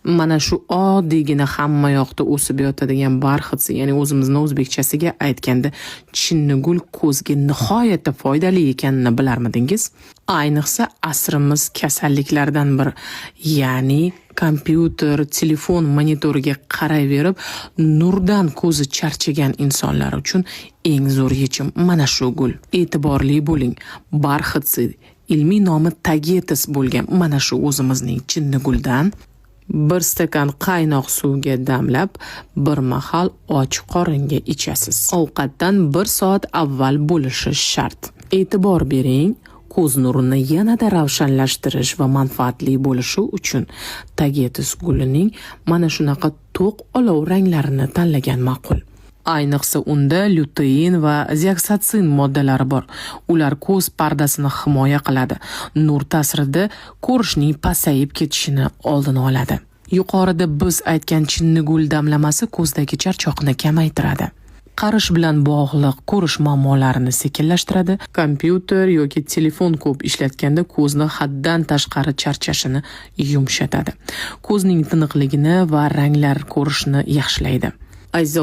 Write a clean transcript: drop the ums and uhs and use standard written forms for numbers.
Mana shu oddiygina hamma yoqda o'sib yotadigan barxitsi, ya'ni o'zimizning o'zbekchasiga aytganda chinnigul ko'zga nihoyatda foydali ekanini bilarmidingiz? Ayniqsa asrimiz kasalliklaridan biri, ya'ni kompyuter, telefon monitoriga qarayverib, nurdan ko'zi charchagan insonlar uchun eng zo'r yechim mana shu gul. E'tiborli bo'ling. Barxitsi, ilmiy nomi tagetes bo'lgan mana shu o'zimizning chinniguldan bir stakan qaynoq suvga damlab, bir mahal och qoringa ichasiz. Ovqatdan 1 soat avval bo'lishi shart. E'tibor bering, ko'z nurini yanada ravshanlashtirish va manfaatli bo'lishi uchun tagetes gulining mana shunaqa to'q olov ranglarini tanlagan ma'qul. Ayniqsa unda lutein va zeaksantsin moddalari bor. Ular ko'z pardasini himoya qiladi. Nur ta'sirida ko'rishning pasayib ketishini oldini oladi. Yuqorida biz aytgan chinnigul damlamasi ko'zdagi charchoqni kamaytiradi. Qarish bilan bog'liq ko'rish muammolarini sekinlashtiradi. Kompyuter yoki telefon ko'p ishlatganda ko'zni haddan tashqari charchashini yumshatadi. Ko'zning tiniqligini va ranglar ko'rishni yaxshilaydi. Aziz